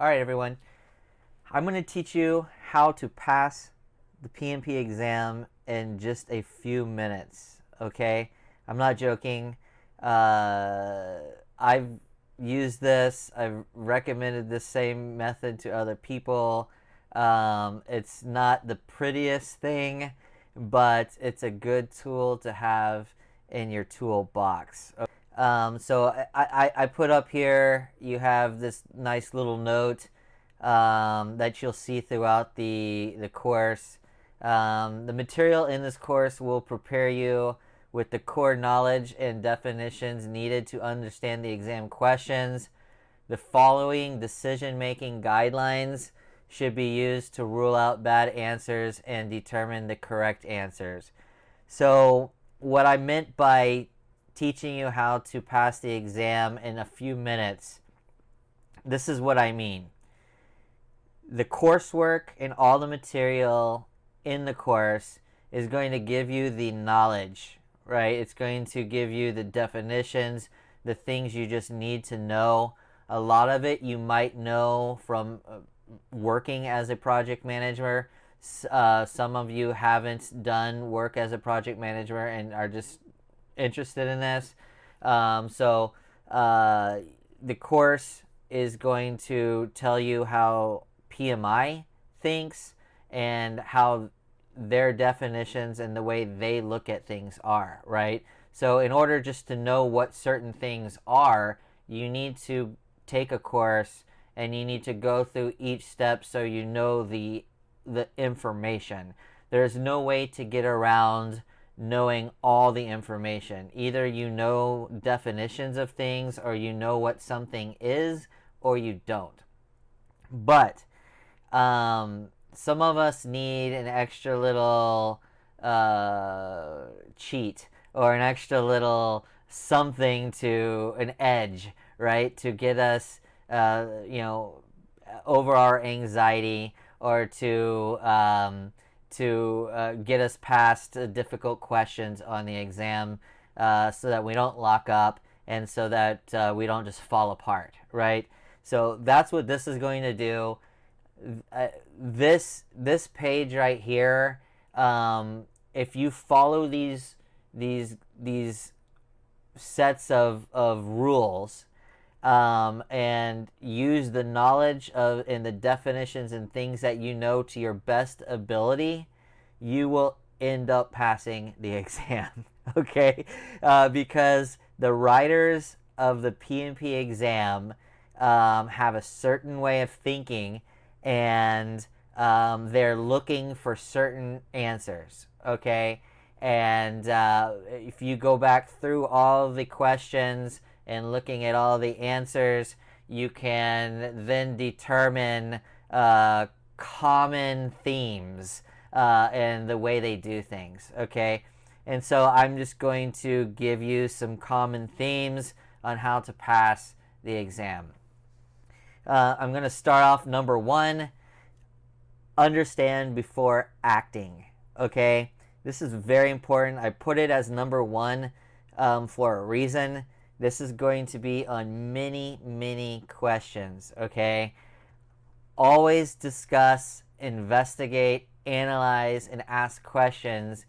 All right, everyone. I'm going to teach you how to pass the PMP exam in just a few minutes, okay? I'm not joking. I've used this. I've recommended this same method to other people. It's not the prettiest thing, but it's a good tool to have in your toolbox. So I put up here, you have this nice little note that you'll see throughout the course. The material in this course will prepare you with the core knowledge and definitions needed to understand the exam questions. The following decision-making guidelines should be used to rule out bad answers and determine the correct answers. So what I meant by teaching you how to pass the exam in a few minutes, this is what I mean. The coursework and all the material in the course is going to give you the knowledge, right? It's going to give you the definitions, the things you just need to know. A lot of it you might know from working as a project manager. Some of you haven't done work as a project manager and are just interested in this. So the course is going to tell you how PMI thinks and how their definitions and the way they look at things are, right? So in order just to know what certain things are, you need to take a course and you need to go through each step so you know the information. There's no way to get around knowing all the information. Either you know definitions of things, or you know what something is, or you don't. But some of us need an extra little cheat, or an extra little something, to an edge, right, to get us over our anxiety, or to get us past difficult questions on the exam, so that we don't lock up and so that we don't just fall apart, right? So that's what this is going to do. This page right here, if you follow these sets of rules, and use the knowledge of and the definitions and things that you know to your best ability, you will end up passing the exam. Okay, because the writers of the PMP exam have a certain way of thinking, and they're looking for certain answers. Okay, and if you go back through all the questions and looking at all the answers, you can then determine common themes and the way they do things, okay? And so I'm just going to give you some common themes on how to pass the exam. I'm going to start off number 1, understand before acting, okay? This is very important. I put it as number 1 for a reason. This is going to be on many questions, okay? Always discuss, investigate, analyze, and ask questions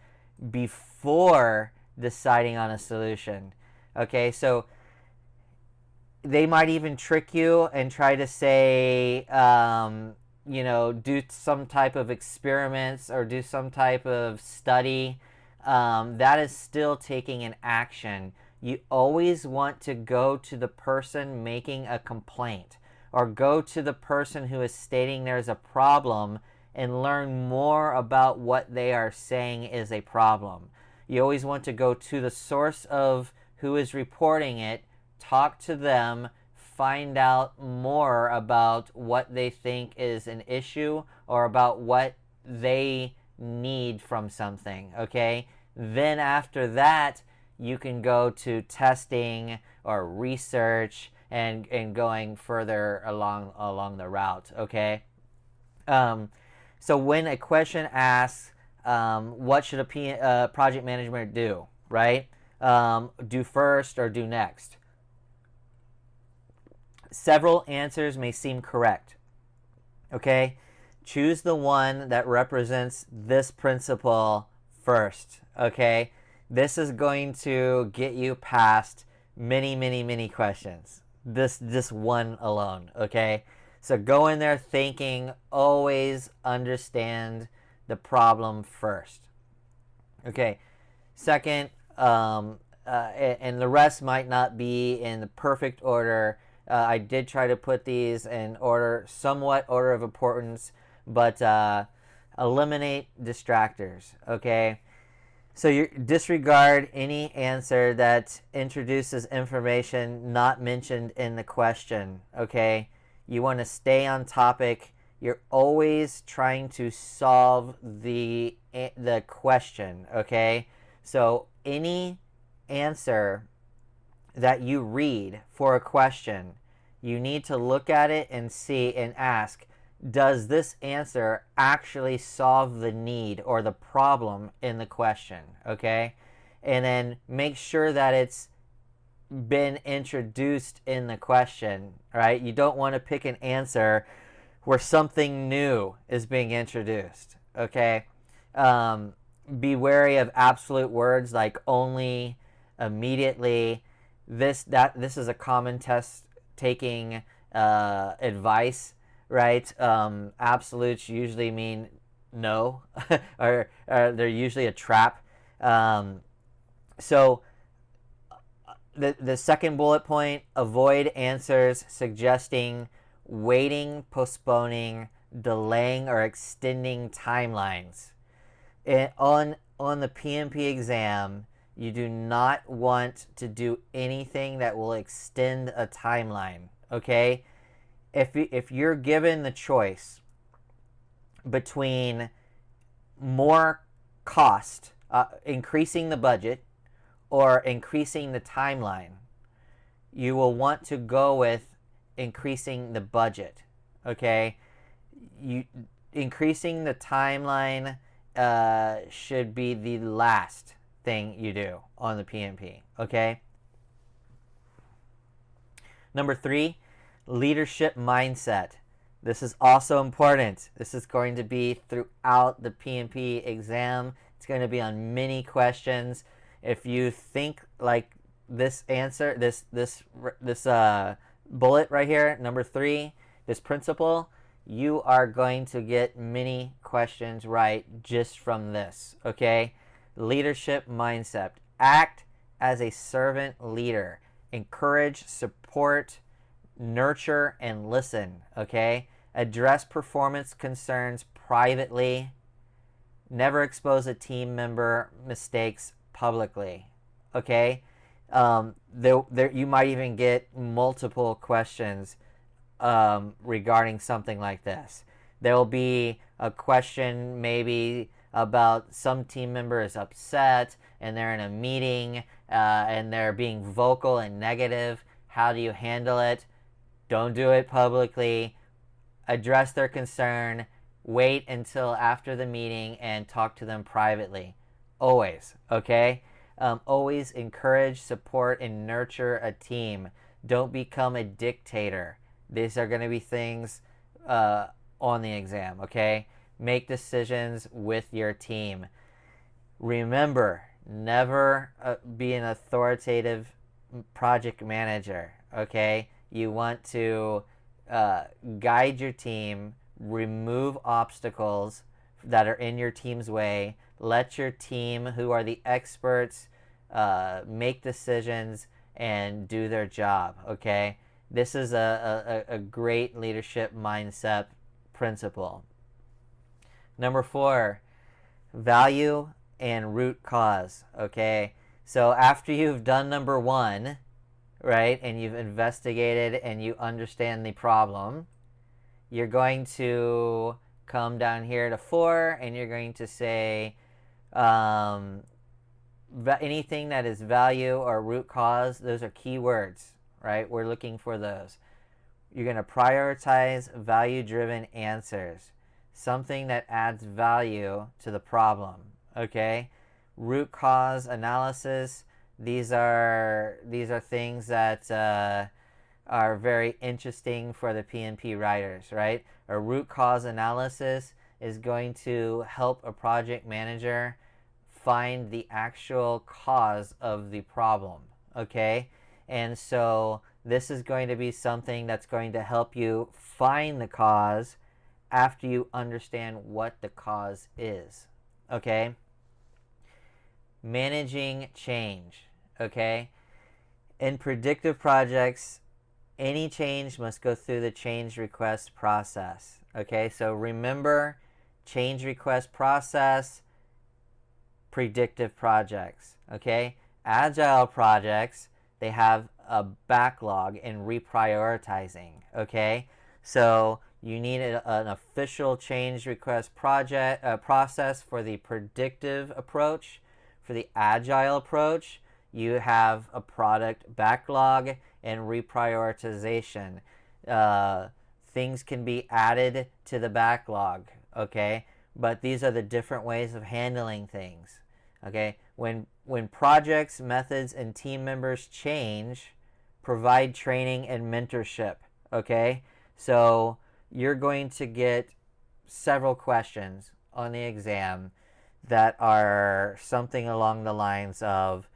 before deciding on a solution, okay? So they might even trick you and try to say, do some type of experiments or do some type of study. That is still taking an action. You always want to go to the person making a complaint, or go to the person who is stating there's a problem and learn more about what they are saying is a problem. You always want to go to the source of who is reporting it, talk to them, find out more about what they think is an issue or about what they need from something, okay? Then after that, you can go to testing or research and going further along the route, okay? So when a question asks, what should a project manager do, right? Do first or do next? Several answers may seem correct. Okay? Choose the one that represents this principle first. Okay? This is going to get you past many, many, many questions. This one alone. Okay? So go in there thinking, always understand the problem first. Okay? Second, and the rest might not be in the perfect order. I did try to put these in order, somewhat order of importance, but eliminate distractors. Okay, so you disregard any answer that introduces information not mentioned in the question. Okay, you want to stay on topic. You're always trying to solve the question. Okay, so any answer that you read for a question, you need to look at it and see and ask, does this answer actually solve the need or the problem in the question? Okay? And then make sure that it's been introduced in the question, right? You don't want to pick an answer where something new is being introduced. Okay? Be wary of absolute words like only, immediately. This is a common test taking advice, right? Absolutes usually mean no, or they're usually a trap. So the second bullet point: avoid answers suggesting waiting, postponing, delaying, or extending timelines. On the PMP exam, you do not want to do anything that will extend a timeline. Okay, if you're given the choice between more cost, increasing the budget, or increasing the timeline, you will want to go with increasing the budget. Okay, increasing the timeline should be the last thing you do on the PMP. Okay. Number 3, leadership mindset. This is also important. This is going to be throughout the PMP exam. It's going to be on many questions. If you think like this answer, this bullet right here, number 3, this principle, you are going to get many questions right just from this. Okay? Leadership mindset. Act as a servant leader. Encourage, support, nurture, and listen. Okay? Address performance concerns privately. Never expose a team member mistakes publicly. Okay? You might even get multiple questions regarding something like this. There will be a question maybe about some team member is upset and they're in a meeting and they're being vocal and negative. How do you handle it? Don't do it publicly. Address their concern. Wait until after the meeting and talk to them privately. Always, okay? Always encourage, support, and nurture a team. Don't become a dictator. These are going to be things on the exam, okay? Make decisions with your team. Remember, never be an authoritative project manager, okay? You want to guide your team, remove obstacles that are in your team's way, let your team, who are the experts, make decisions and do their job, okay? This is a great leadership mindset principle. Number 4, value and root cause, okay? So after you've done number 1, right, and you've investigated and you understand the problem, you're going to come down here to 4 and you're going to say anything that is value or root cause. Those are key words, right? We're looking for those. You're going to prioritize value-driven answers, something that adds value to the problem, okay? Root cause analysis, these are things that are very interesting for the PMP writers, right? A root cause analysis is going to help a project manager find the actual cause of the problem, okay? And so this is going to be something that's going to help you find the cause after you understand what the cause is, okay? Managing change, okay? In predictive projects, any change must go through the change request process, okay? So remember, change request process, predictive projects, okay? Agile projects, they have a backlog in reprioritizing, okay? So you need an official change request process for the predictive approach. For the agile approach, you have a product backlog and reprioritization. Things can be added to the backlog, okay? But these are the different ways of handling things, okay? When projects, methods, and team members change, provide training and mentorship, okay? So you're going to get several questions on the exam that are something along the lines of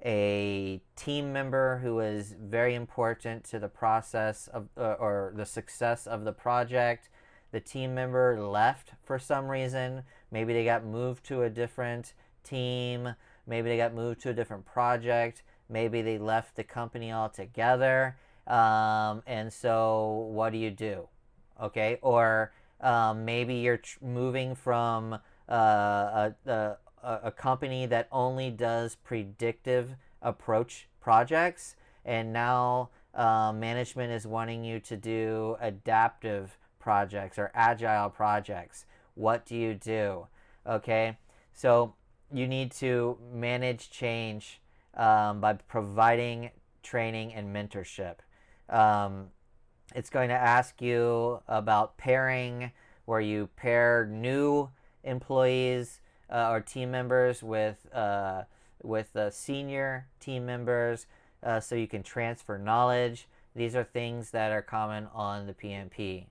a team member who is very important to the process of or the success of the project. The team member left for some reason. Maybe they got moved to a different team. Maybe they got moved to a different project. Maybe they left the company altogether. And so what do? Okay, or maybe you're moving from a company that only does predictive approach projects, and now management is wanting you to do adaptive projects or agile projects. What do you do? Okay, so you need to manage change by providing training and mentorship. It's going to ask you about pairing, where you pair new employees or team members with senior team members, so you can transfer knowledge. These are things that are common on the PMP.